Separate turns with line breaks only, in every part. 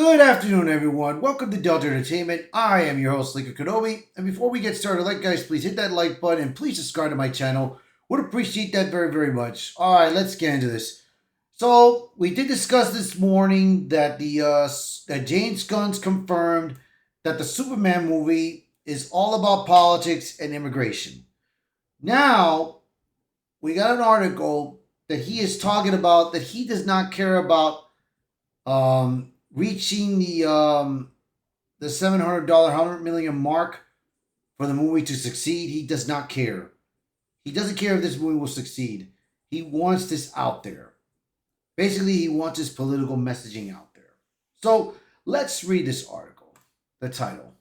Good afternoon, everyone. Welcome to Delta Entertainment. I am your host, Lincoln Kenobi. And before we get started, guys, please hit that like button and please subscribe to my channel. Would appreciate that very, very much. All right, let's get into this. So we did discuss this morning that that James Gunn's confirmed that the Superman movie is all about politics and immigration. Now we got an article that he is talking about that he does not care about reaching the $700 $100 million mark for the movie to succeed. He does not care. He doesn't care if this movie will succeed. He wants this out there. Basically, he wants his political messaging out there. So let's read this article. The title: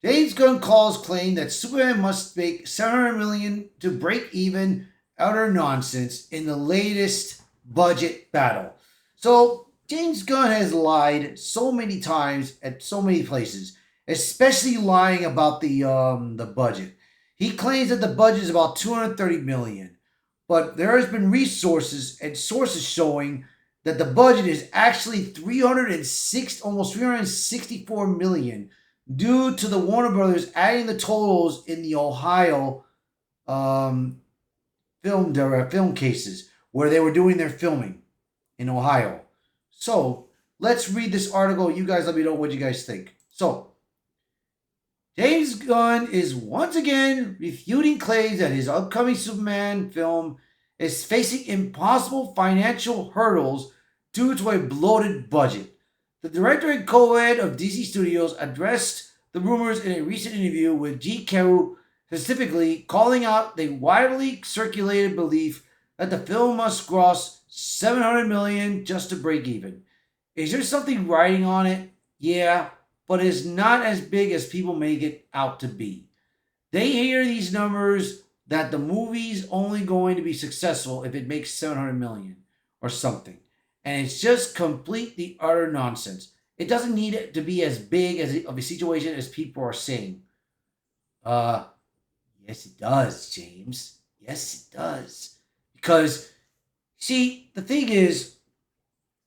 James Gunn calls claim that Superman must make $700 million to break even utter nonsense in the latest budget battle. So James Gunn has lied so many times at so many places, especially lying about the budget. He claims that the budget is about $230 million, but there has been resources and sources showing that the budget is actually almost $364 million, due to the Warner Brothers adding the totals in the Ohio film cases where they were doing their filming in Ohio. So let's read this article. You guys let me know what you guys think. So James Gunn is once again refuting claims that his upcoming Superman film is facing impossible financial hurdles due to a bloated budget. The director and co-head of DC Studios addressed the rumors in a recent interview with GQ, specifically calling out the widely circulated belief that the film must gross $700 million just to break even. Is there something writing on it? Yeah, but it's not as big as people make it out to be. They hear these numbers that the movie's only going to be successful if it makes $700 million or something. And it's just completely utter nonsense. It doesn't need it to be as big of a situation as people are saying. Yes it does, James. Yes it does. Because, see, the thing is,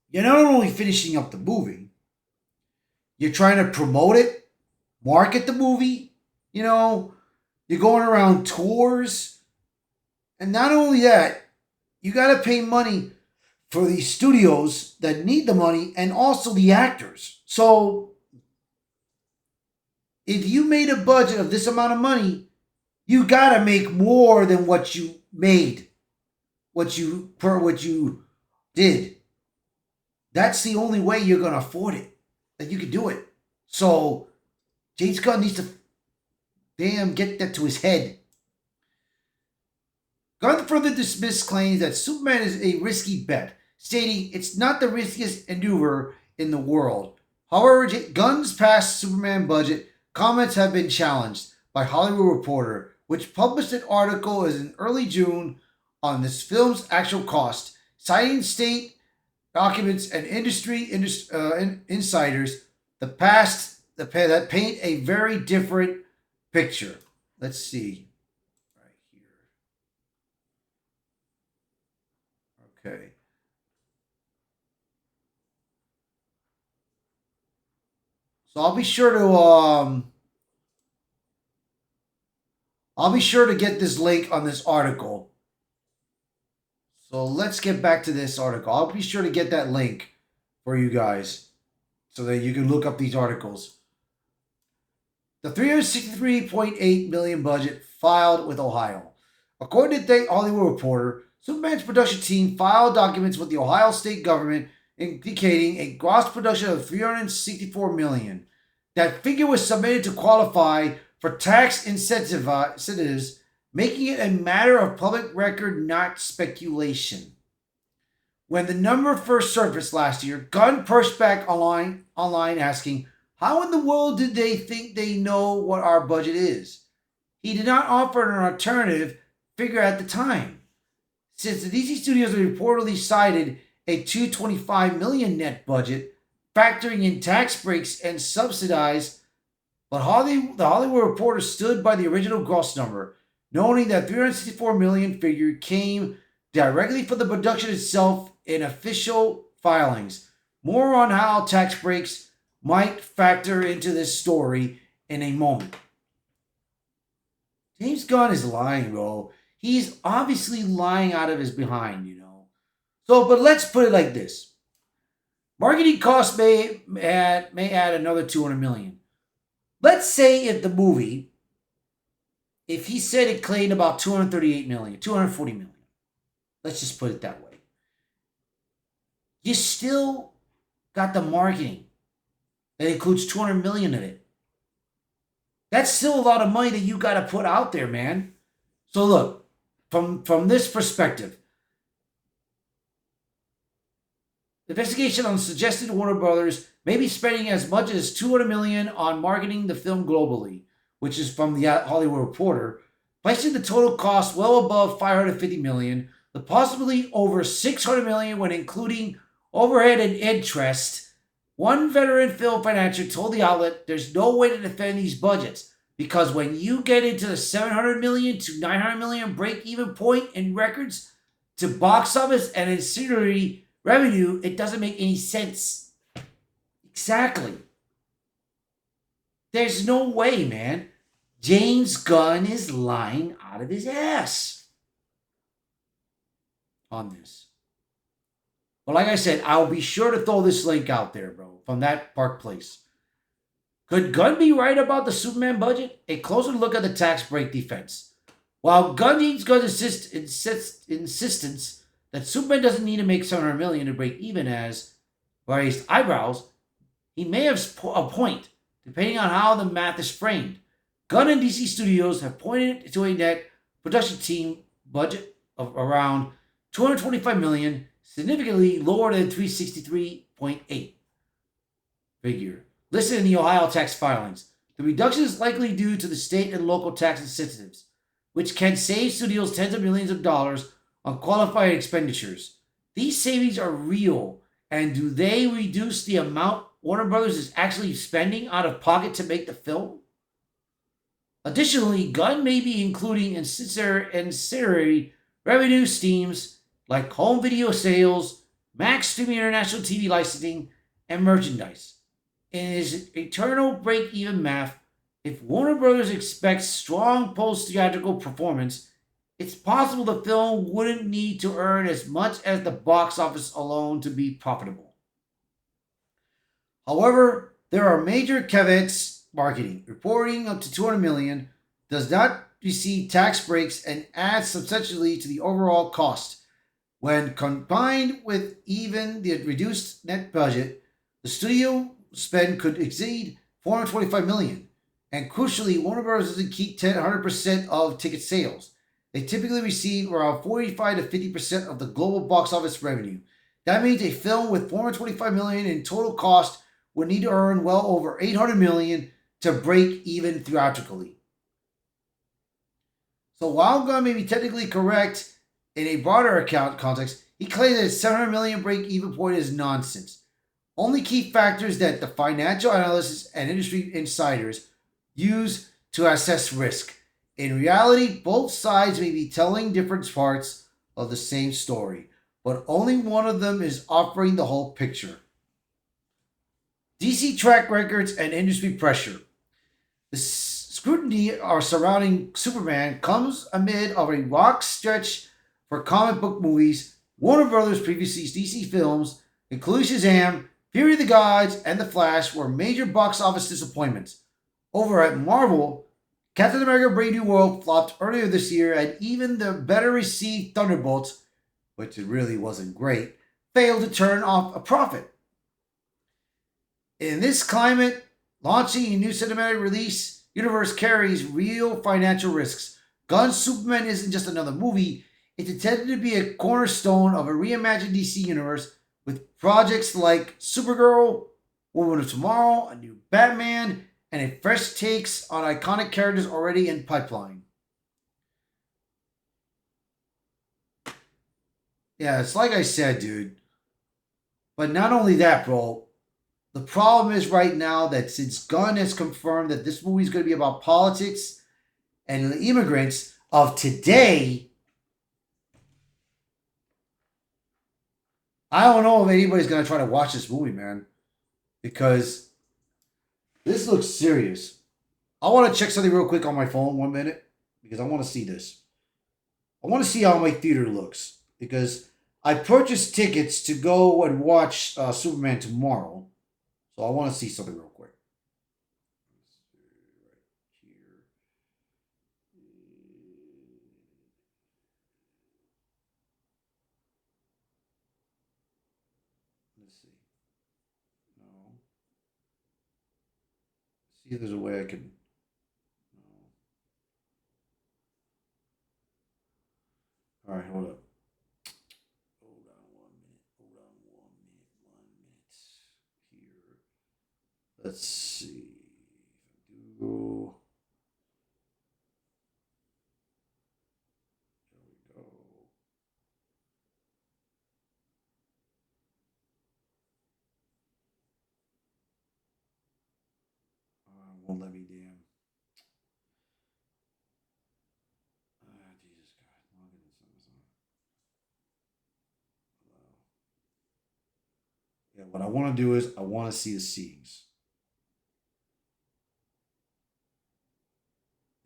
you're not only finishing up the movie, you're trying to promote it, market the movie, you're going around tours. And not only that, you got to pay money for these studios that need the money and also the actors. So if you made a budget of this amount of money, you got to make more than what you made, what you did. That's the only way you're going to afford it, that you can do it. So James Gunn needs to get that to his head. Gunn further dismissed claims that Superman is a risky bet, stating it's not the riskiest endeavor in the world. However, Gunn's past Superman budget comments have been challenged by Hollywood Reporter, which published an article in early June on this film's actual cost, citing state documents and industry insiders that paint a very different picture. Let's see right here. Okay. So I'll be sure to get this link on this article. So let's get back to this article. I'll be sure to get that link for you guys so that you can look up these articles. The $363.8 million budget filed with Ohio. According to the Hollywood Reporter, Superman's production team filed documents with the Ohio state government indicating a gross production of $364 million. That figure was submitted to qualify for tax incentives, making it a matter of public record, not speculation. When the number first surfaced last year, Gunn pushed back online asking, how in the world did they think they know what our budget is? He did not offer an alternative figure at the time. Since the DC Studios reportedly cited a $225 million net budget, factoring in tax breaks and subsidized, but the Hollywood Reporter stood by the original gross number, noting that $364 million figure came directly from the production itself in official filings. More on how tax breaks might factor into this story in a moment. James Gunn is lying, bro. He's obviously lying out of his behind, you know. So, but let's put it like this: marketing costs may add another 200 million. Let's say if the movie, if he said it claimed about 238 million, 240 million. Let's just put it that way. You still got the marketing that includes 200 million in it. That's still a lot of money that you got to put out there, man. So look, from this perspective, the investigation on suggested Warner Brothers may be spending as much as 200 million on marketing the film globally, which is from the Hollywood Reporter, placing the total cost well above 550 million, the possibly over 600 million when including overhead and interest. One veteran film financier told the outlet there's no way to defend these budgets because when you get into the 700 million to 900 million break-even point in records to box office and ancillary revenue, it doesn't make any sense. Exactly. There's no way, man. James Gunn is lying out of his ass on this. But like I said, I'll be sure to throw this link out there, bro, from that Park Place. Could Gunn be right about the Superman budget? A closer look at the tax break defense. While Gunn's insistence that Superman doesn't need to make 700 million to break even has raised eyebrows, he may have a point, depending on how the math is framed. Gunn and DC Studios have pointed to a net production team budget of around 225 million, significantly lower than 363.8 figure listed in the Ohio tax filings. The reduction is likely due to the state and local tax incentives, which can save studios tens of millions of dollars on qualified expenditures. These savings are real, and do they reduce the amount Warner Brothers is actually spending out of pocket to make the film? Additionally, Gunn may be including ancillary revenue streams like home video sales, Max streaming international TV licensing, and merchandise. In his eternal break-even math, if Warner Brothers expects strong post-theatrical performance, it's possible the film wouldn't need to earn as much as the box office alone to be profitable. However, there are major caveats. Marketing. Reporting up to 200 million does not receive tax breaks and adds substantially to the overall cost. When combined with even the reduced net budget, the studio spend could exceed 425 million. And crucially, Warner Bros. Doesn't keep 100% of ticket sales. They typically receive around 45 to 50% of the global box office revenue. That means a film with 425 million in total cost would need to earn well over 800 million to break even theatrically. So while Gunn may be technically correct in a broader account context, he claims that 700 million break-even point is nonsense. Only key factors that the financial analysts and industry insiders use to assess risk. In reality, both sides may be telling different parts of the same story, but only one of them is offering the whole picture. DC track records and industry pressure. The scrutiny surrounding Superman comes amid of a rock stretch for comic book movies. Warner Brothers' previously DC films, including Shazam, Fury of the Gods, and The Flash, were major box office disappointments. Over at Marvel, Captain America Brave New World flopped earlier this year, and even the better received Thunderbolts, which it really wasn't great, failed to turn off a profit. In this climate, launching a new cinematic release universe carries real financial risks. Gunn's Superman isn't just another movie, it's intended to be a cornerstone of a reimagined DC universe with projects like Supergirl, Woman of Tomorrow, a new Batman, and a fresh takes on iconic characters already in pipeline. Yeah, it's like I said, dude. But not only that, bro. The problem is right now that since Gunn has confirmed that this movie is going to be about politics and the immigrants of today, I don't know if anybody's gonna try to watch this movie, man, because this looks serious. I want to check something real quick on my phone. 1 minute, because I want to see this. I want to see how my theater looks because I purchased tickets to go and watch Superman tomorrow. So I want to see something real quick. Let's see. No. See if there's a way I can. No. All right, hold up. Hold on 1 minute. Hold on 1 minute. 1 minute. Here. Let's see. If I do. There we go. Won't let me damn. Jesus God. Log into Amazon. Yeah, what I want to do is I want to see the seeds.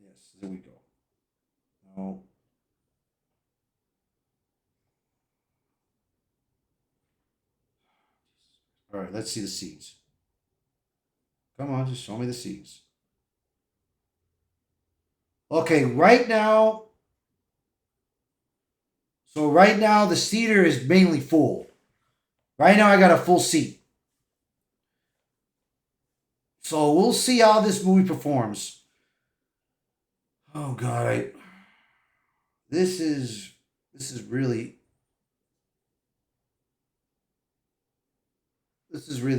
Yes, there we go. No. All right, let's see the seeds. Come on, just show me the seeds. Okay, right now. So right now the theater is mainly full. Right now I got a full seat. So we'll see how this movie performs. Oh God, this is really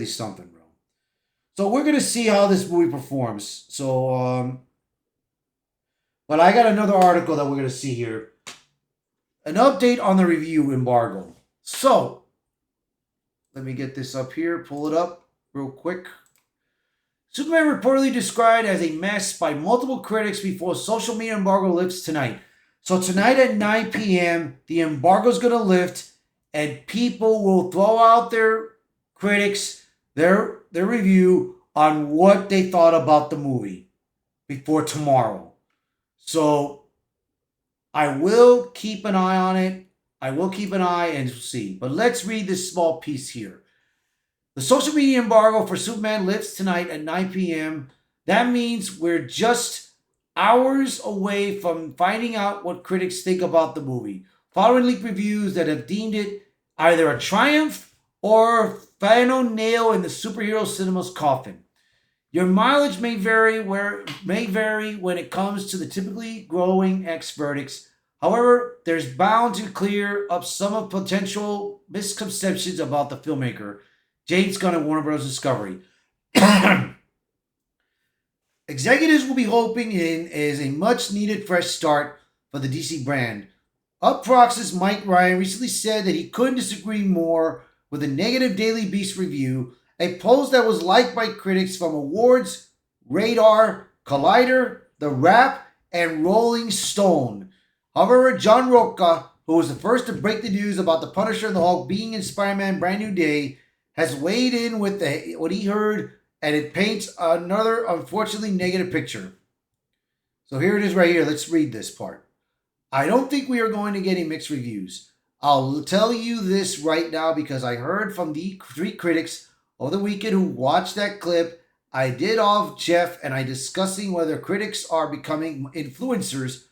something, bro. So we're gonna see how this movie performs. So but I got another article that we're gonna see here. An update on the review embargo. So let me get this up here, pull it up real quick. Superman reportedly described as a mess by multiple critics before social media embargo lifts tonight. So tonight at 9 p.m., the embargo is going to lift, and people will throw out their critics, their review on what they thought about the movie before tomorrow. So I will keep an eye on it. I will keep an eye and see. But let's read this small piece here. The social media embargo for Superman lifts tonight at 9 p.m. That means we're just hours away from finding out what critics think about the movie, following leaked reviews that have deemed it either a triumph or a final nail in the superhero cinema's coffin. Your mileage may vary when it comes to the typically glowing X verdicts. However, there's bound to clear up some of potential misconceptions about the filmmaker. James Gunn and Warner Bros. Discovery. Executives will be hoping in is a much needed fresh start for the DC brand. Upprox's Mike Ryan recently said that he couldn't disagree more with a negative Daily Beast review, a post that was liked by critics from Awards, Radar, Collider, The Wrap, and Rolling Stone. However, John Roca, who was the first to break the news about the Punisher and the Hulk being in Spider-Man Brand New Day, has weighed in with what he heard, and it paints another unfortunately negative picture. So here it is right here. Let's read this part. I don't think we are going to get any mixed reviews. I'll tell you this right now because I heard from the 3 critics over the weekend who watched that clip. I did off Jeff and I discussing whether critics are becoming influencers.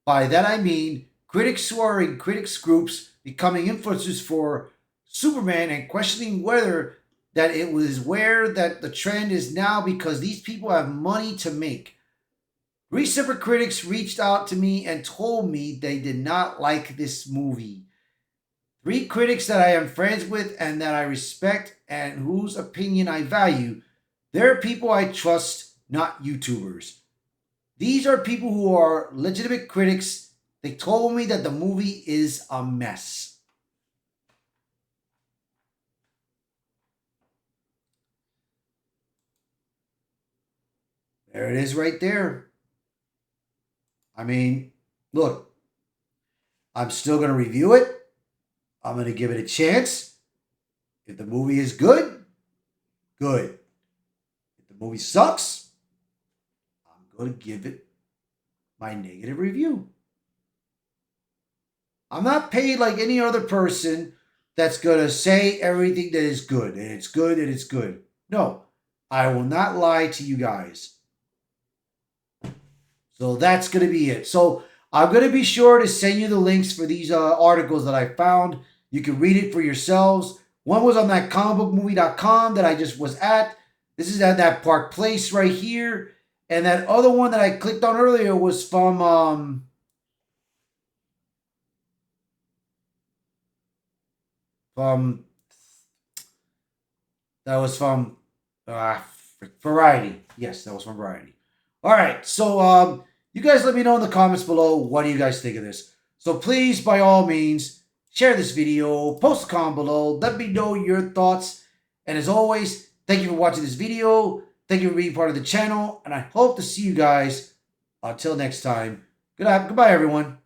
By that I mean critics who are in critics groups becoming influencers for Superman and questioning whether that it was where that the trend is now because these people have money to make. 3 separate critics reached out to me and told me they did not like this movie. 3 critics that I am friends with and that I respect and whose opinion I value. They're people I trust, not YouTubers. These are people who are legitimate critics. They told me that the movie is a mess. There it is right there. I mean, look, I'm still going to review it. I'm going to give it a chance. If the movie is good, good. If the movie sucks, I'm going to give it my negative review. I'm not paid like any other person that's going to say everything that is good, and it's good, and it's good. No, I will not lie to you guys. So that's going to be it. So I'm going to be sure to send you the links for these articles that I found. You can read it for yourselves. One was on that comicbookmovie.com that I just was at. This is at that Park Place right here. And that other one that I clicked on earlier was from that was from Variety. Yes, that was from Variety. All right, so you guys let me know in the comments below, what do you guys think of this? So please, by all means, share this video, post a comment below, let me know your thoughts. And as always, thank you for watching this video. Thank you for being part of the channel, and I hope to see you guys until next time. Goodbye, everyone.